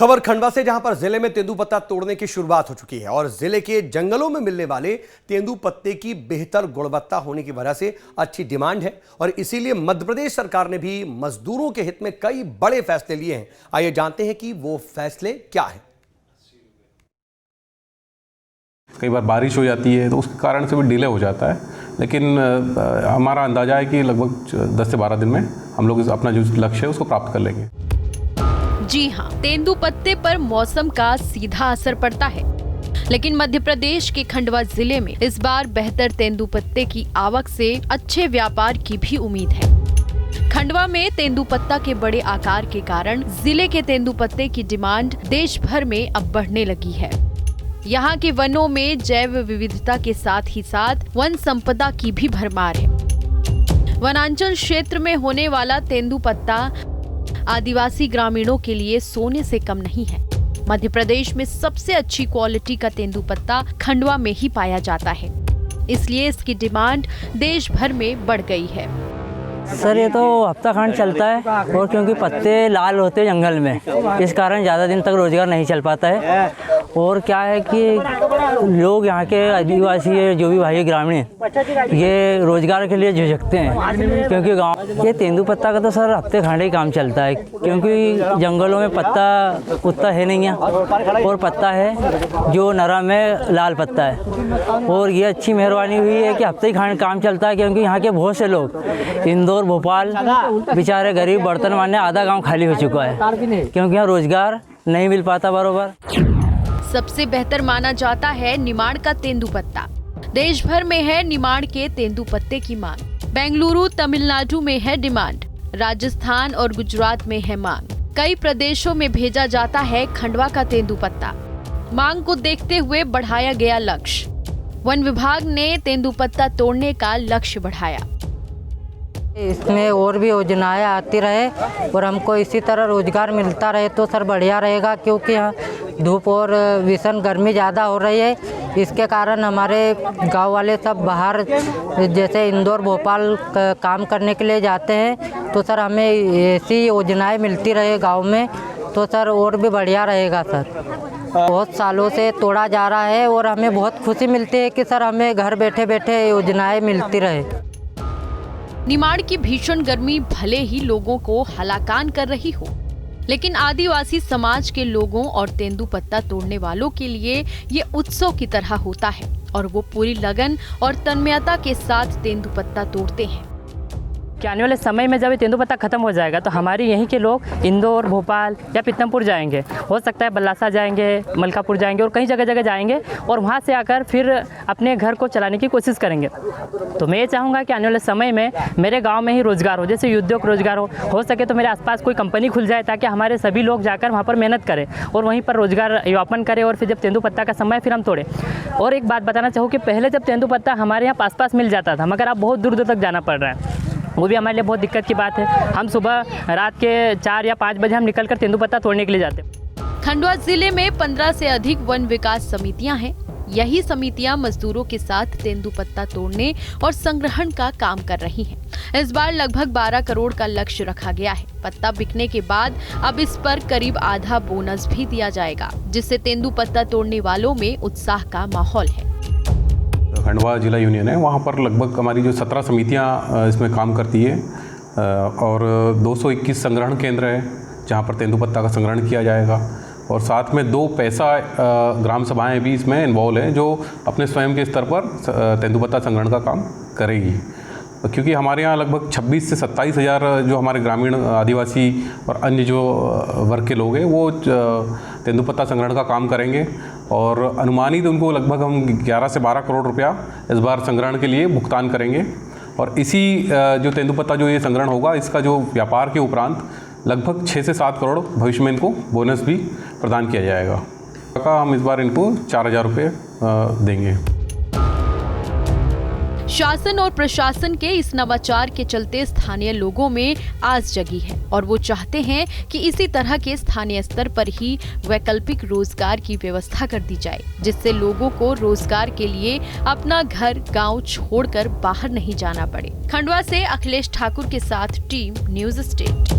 खबर खंडवा से, जहां पर जिले में तेंदुपत्ता तोड़ने की शुरुआत हो चुकी है और जिले के जंगलों में मिलने वाले तेंदुपत्ते की बेहतर गुणवत्ता होने की वजह से अच्छी डिमांड है और इसीलिए मध्य प्रदेश सरकार ने भी मजदूरों के हित में कई बड़े फैसले लिए हैं। आइए जानते हैं कि वो फैसले क्या है। कई बार बारिश हो जाती है तो उसके कारण से भी डिले हो जाता है, लेकिन हमारा अंदाजा है कि लगभग 10 से 12 दिन में हम लोग अपना जो लक्ष्य है उसको प्राप्त कर लेंगे। जी हाँ, तेंदुपत्ते पर मौसम का सीधा असर पड़ता है, लेकिन मध्य प्रदेश के खंडवा जिले में इस बार बेहतर तेंदुपत्ते की आवक से अच्छे व्यापार की भी उम्मीद है। खंडवा में तेंदुपत्ता के बड़े आकार के कारण जिले के तेंदुपत्ते की डिमांड देश भर में अब बढ़ने लगी है। यहाँ के वनों में जैव विविधता के साथ ही साथ वन संपदा की भी भरमार है। वनांचल क्षेत्र में होने वाला तेंदुपत्ता आदिवासी ग्रामीणों के लिए सोने से कम नहीं है। मध्य प्रदेश में सबसे अच्छी क्वालिटी का तेंदुपत्ता खंडवा में ही पाया जाता है, इसलिए इसकी डिमांड देश भर में बढ़ गई है। सर, ये तो हफ्ता खंड चलता है और क्योंकि पत्ते लाल होते हैं जंगल में, इस कारण ज़्यादा दिन तक रोजगार नहीं चल पाता है। और क्या है कि लोग यहाँ के आदिवासी जो भी भाई ग्रामीण ये रोजगार के लिए झुझकते हैं, क्योंकि गांव ये तेंदुपत्ता का तो सर हफ्ते खंड ही काम चलता है, क्योंकि जंगलों में पत्ता उतना है नहीं है और पत्ता है जो नरम है, लाल पत्ता है। और ये अच्छी मेहरबानी हुई है कि हफ्ते ही खंड काम चलता है, क्योंकि यहाँ के बहुत से लोग इंदौर भोपाल बेचारे गरीब बर्तन मारने आधा गांव खाली हो चुका है, क्योंकि यहाँ रोजगार नहीं मिल पाता बरोबर। सबसे बेहतर माना जाता है निमाड़ का तेंदुपत्ता। देश भर में है निमाड़ के तेंदुपत्ते की मांग। बेंगलुरु तमिलनाडु में है डिमांड, राजस्थान और गुजरात में है मांग। कई प्रदेशों में भेजा जाता है खंडवा का तेंदुपत्ता। मांग को देखते हुए बढ़ाया गया लक्ष्य। वन विभाग ने तेंदुपत्ता तोड़ने का लक्ष्य बढ़ाया। इसमें और भी योजनाएं आती रहे और हमको इसी तरह रोजगार मिलता रहे तो सर बढ़िया रहेगा, क्योंकि यहाँ धूप और भीषण गर्मी ज़्यादा हो रही है। इसके कारण हमारे गांव वाले सब बाहर जैसे इंदौर भोपाल काम करने के लिए जाते हैं, तो सर हमें ऐसी योजनाएं मिलती रहे गांव में तो सर और भी बढ़िया रहेगा। सर बहुत सालों से तोड़ा जा रहा है और हमें बहुत खुशी मिलती है कि सर हमें घर बैठे बैठे योजनाएं मिलती रहे। निमाड़ की भीषण गर्मी भले ही लोगों को हलाकान कर रही हो, लेकिन आदिवासी समाज के लोगों और तेंदुपत्ता तोड़ने वालों के लिए ये उत्सव की तरह होता है और वो पूरी लगन और तन्मयता के साथ तेंदुपत्ता तोड़ते हैं। कि आने वाले समय में जब ये तेंदुपत्ता खत्म हो जाएगा तो हमारे यहीं के लोग इंदौर, भोपाल या पीतमपुर जाएंगे, हो सकता है बल्लासा जाएंगे, मलकापुर जाएंगे और कई जगह जगह जाएंगे और वहाँ से आकर फिर अपने घर को चलाने की कोशिश करेंगे। तो मैं ये चाहूँगा कि आने वाले समय में मेरे गाँव में ही रोजगार हो, जैसे उद्योग रोजगार हो सके तो मेरे आसपास कोई कंपनी खुल जाए, ताकि हमारे सभी लोग जाकर वहाँ पर मेहनत करें और वहीं पर रोजगार यापन करें और फिर जब तेंदुपत्ता का समय फिर हम तोड़ें। और एक बात बताना चाहूँ कि पहले जब तेंदुपत्ता हमारे यहाँ पास मिल जाता था, मगर अब बहुत दूर दूर तक जाना पड़ रहा है, वो भी हमारे लिए बहुत दिक्कत की बात है। हम सुबह रात के 4 या 5 बजे हम निकलकर तेंदुपत्ता तोड़ने के लिए जाते हैं। खंडवा जिले में 15 से अधिक वन विकास समितियां हैं। यही समितियां मजदूरों के साथ तेंदुपत्ता तोड़ने और संग्रहण का काम कर रही हैं। इस बार लगभग 12 करोड़ का लक्ष्य रखा गया है। पत्ता बिकने के बाद अब इस पर करीब आधा बोनस भी दिया जाएगा, जिससे तेंदुपत्ता तोड़ने वालों में उत्साह का माहौल है। खंडवा जिला यूनियन है, वहाँ पर लगभग हमारी जो 17 समितियाँ इसमें काम करती है और 221 संग्रहण केंद्र है जहाँ पर तेंदुपत्ता का संग्रहण किया जाएगा और साथ में 2 पैसा ग्राम सभाएं भी इसमें इन्वॉल्व हैं जो अपने स्वयं के स्तर पर तेंदुपत्ता संग्रहण का काम करेगी, क्योंकि हमारे यहाँ लगभग 26 से 27 हज़ार जो हमारे ग्रामीण आदिवासी और अन्य जो वर्ग के लोग हैं वो तेंदुपत्ता संग्रहण का काम करेंगे और अनुमानित उनको लगभग हम 11 से 12 करोड़ रुपया इस बार संग्रहण के लिए भुगतान करेंगे। और इसी जो तेंदुपत्ता जो ये संग्रहण होगा, इसका जो व्यापार के उपरांत लगभग 6 से 7 करोड़ भविष्य में इनको बोनस भी प्रदान किया जाएगा। हम इस बार इनको 4,000 रुपये देंगे। शासन और प्रशासन के इस नवाचार के चलते स्थानीय लोगों में आस जगी है और वो चाहते हैं कि इसी तरह के स्थानीय स्तर पर ही वैकल्पिक रोजगार की व्यवस्था कर दी जाए, जिससे लोगों को रोजगार के लिए अपना घर गांव छोड़कर बाहर नहीं जाना पड़े। खंडवा से अखिलेश ठाकुर के साथ टीम न्यूज़ स्टेट।